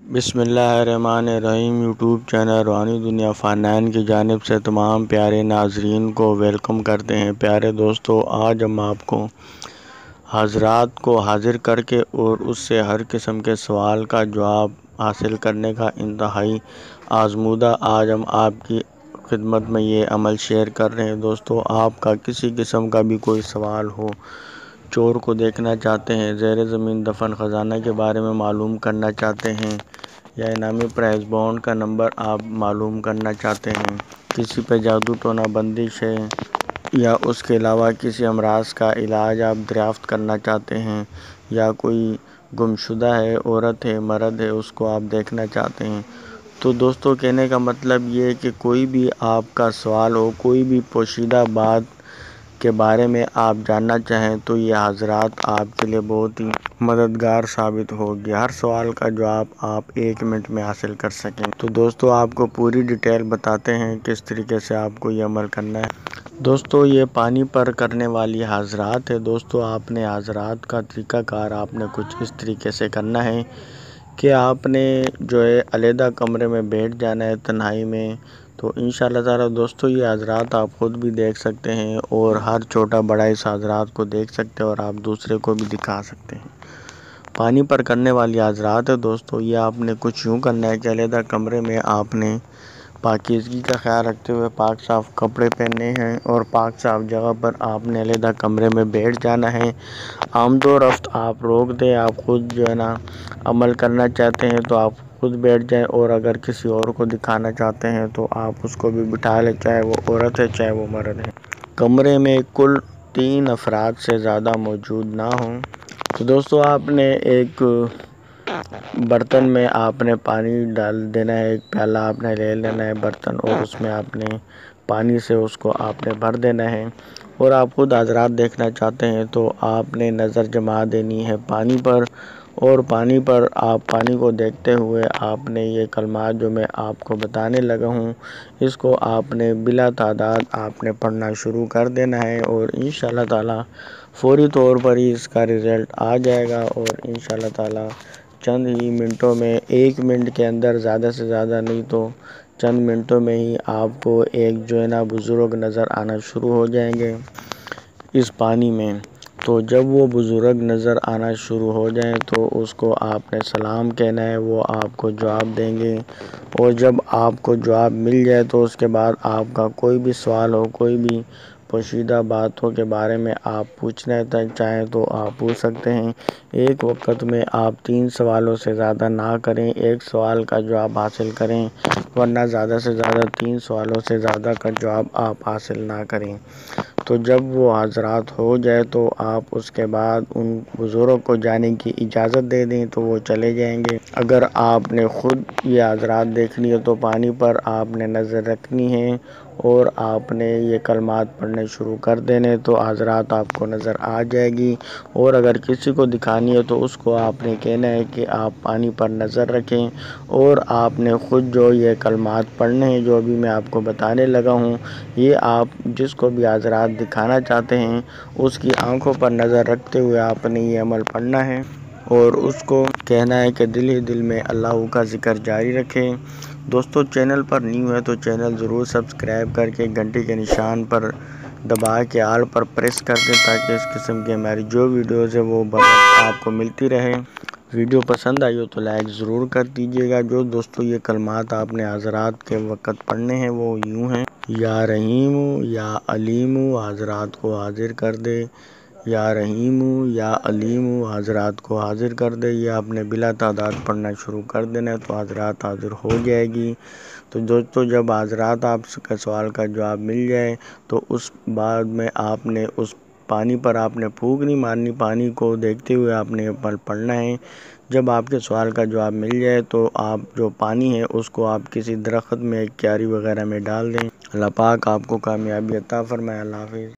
بسم اللہ الرحمن الرحیم۔ یوٹیوب چینل روحانی دنیا فنان کی جانب سے تمام پیارے ناظرین کو ویلکم کرتے ہیں۔ پیارے دوستو، آج ہم آپ کو حضرات کو حاضر کر کے اور اس سے ہر قسم کے سوال کا جواب حاصل کرنے کا انتہائی آزمودہ آج ہم آپ کی خدمت میں یہ عمل شیئر کر رہے ہیں۔ دوستو، آپ کا کسی قسم کا بھی کوئی سوال ہو، چور کو دیکھنا چاہتے ہیں، زیر زمین دفن خزانہ کے بارے میں معلوم کرنا چاہتے ہیں، یا انعامی پرائز بانڈ کا نمبر آپ معلوم کرنا چاہتے ہیں، کسی پہ جادو ٹونا بندش ہے یا اس کے علاوہ کسی امراض کا علاج آپ دریافت کرنا چاہتے ہیں، یا کوئی گمشدہ ہے، عورت ہے، مرد ہے، اس کو آپ دیکھنا چاہتے ہیں، تو دوستو کہنے کا مطلب یہ ہے کہ کوئی بھی آپ کا سوال ہو، کوئی بھی پوشیدہ بات کے بارے میں آپ جاننا چاہیں تو یہ حضرات آپ کے لیے بہت ہی مددگار ثابت ہوگی۔ ہر سوال کا جواب آپ 1 منٹ میں حاصل کر سکیں۔ تو دوستو، آپ کو پوری ڈیٹیل بتاتے ہیں کس طریقے سے آپ کو یہ عمل کرنا ہے۔ دوستو، یہ پانی پر کرنے والی حضرات ہے۔ دوستو، آپ نے حضرات کا طریقہ کار آپ نے کچھ اس طریقے سے کرنا ہے کہ آپ نے جو ہے علیحدہ کمرے میں بیٹھ جانا ہے تنہائی میں۔ تو انشاءاللہ تعالی دوستو، یہ حضرات آپ خود بھی دیکھ سکتے ہیں اور ہر چھوٹا بڑا اس حضرات کو دیکھ سکتے ہیں اور آپ دوسرے کو بھی دکھا سکتے ہیں۔ پانی پر کرنے والی حضرات ہے دوستو، یہ آپ نے کچھ یوں کرنا ہے کہ علیحدہ کمرے میں آپ نے پاکیزگی کا خیال رکھتے ہوئے پاک صاف کپڑے پہننے ہیں اور پاک صاف جگہ پر آپ نے علیحدہ کمرے میں بیٹھ جانا ہے۔ آمد و رفت آپ روک دیں۔ آپ خود جو ہے نا عمل کرنا چاہتے ہیں تو آپ خود بیٹھ جائیں، اور اگر کسی اور کو دکھانا چاہتے ہیں تو آپ اس کو بھی بٹھا لیں، چاہے وہ عورت ہے چاہے وہ مرد ہے۔ کمرے میں کل 3 افراد سے زیادہ موجود نہ ہوں۔ تو دوستو، آپ نے ایک برتن میں آپ نے پانی ڈال دینا ہے، ایک پیالہ آپ نے لے لینا ہے برتن، اور اس میں آپ نے پانی سے اس کو آپ نے بھر دینا ہے، اور آپ خود حضرات دیکھنا چاہتے ہیں تو آپ نے نظر جما دینی ہے پانی پر، اور پانی پر آپ پانی کو دیکھتے ہوئے آپ نے یہ کلمات جو میں آپ کو بتانے لگا ہوں اس کو آپ نے بلا تعداد آپ نے پڑھنا شروع کر دینا ہے، اور انشاءاللہ تعالی فوری طور پر ہی اس کا رزلٹ آ جائے گا، اور انشاءاللہ تعالی چند ہی منٹوں میں 1 منٹ کے اندر زیادہ سے زیادہ نہیں تو چند منٹوں میں ہی آپ کو ایک جو ہے نا بزرگ نظر آنا شروع ہو جائیں گے اس پانی میں۔ تو جب وہ بزرگ نظر آنا شروع ہو جائیں تو اس کو آپ نے سلام کہنا ہے، وہ آپ کو جواب دیں گے، اور جب آپ کو جواب مل جائے تو اس کے بعد آپ کا کوئی بھی سوال ہو، کوئی بھی پوشیدہ باتوں کے بارے میں آپ پوچھنا چاہیں تو آپ پوچھ سکتے ہیں۔ ایک وقت میں آپ 3 سوالوں سے زیادہ نہ کریں، 1 سوال کا جواب حاصل کریں، ورنہ زیادہ سے زیادہ 3 سوالوں سے زیادہ کا جواب آپ حاصل نہ کریں۔ تو جب وہ حضرات ہو جائے تو آپ اس کے بعد ان بزرگوں کو جانے کی اجازت دے دیں تو وہ چلے جائیں گے۔ اگر آپ نے خود یہ حضرات دیکھنی ہے تو پانی پر آپ نے نظر رکھنی ہے اور آپ نے یہ کلمات پڑھنے شروع کر دینے تو حضرات آپ کو نظر آ جائے گی، اور اگر کسی کو دکھانی ہے تو اس کو آپ نے کہنا ہے کہ آپ پانی پر نظر رکھیں، اور آپ نے خود جو یہ کلمات پڑھنے ہیں جو ابھی میں آپ کو بتانے لگا ہوں، یہ آپ جس کو بھی حضرات دکھانا چاہتے ہیں اس کی آنکھوں پر نظر رکھتے ہوئے آپ نے یہ عمل پڑھنا ہے، اور اس کو کہنا ہے کہ دل ہی دل میں اللہ کا ذکر جاری رکھیں۔ دوستو، چینل پر نیو ہے تو چینل ضرور سبسکرائب کر کے گھنٹی کے نشان پر دبا کے آل پر پریس کر دیں تاکہ اس قسم کی ہماری جو ویڈیوز ہے وہ بروقت آپ کو ملتی رہے۔ ویڈیو پسند آئی ہو تو لائک ضرور کر دیجیے گا۔ جو دوستو یہ کلمات آپ نے حضرات کے وقت پڑھنے ہیں وہ یوں ہیں: یا رحیم یا علیم حضرات کو حاضر کر دے، یا رحیم یا علیم حضرات کو حاضر کر دے، یہ آپ نے بلا تعداد پڑھنا شروع کر دینا ہے تو حضرات حاضر ہو جائے گی۔ تو دوستو، جب حضرات آپ کے سوال کا جواب مل جائے تو اس بعد میں آپ نے اس پانی پر آپ نے پھونک نہیں مارنی، پانی کو دیکھتے ہوئے آپ نے پڑھنا ہے۔ جب آپ کے سوال کا جواب مل جائے تو آپ جو پانی ہے اس کو آپ کسی درخت میں، کیاری وغیرہ میں ڈال دیں۔ اللہ پاک آپ کو کامیابی عطا فرمائے۔ اللہ حافظ۔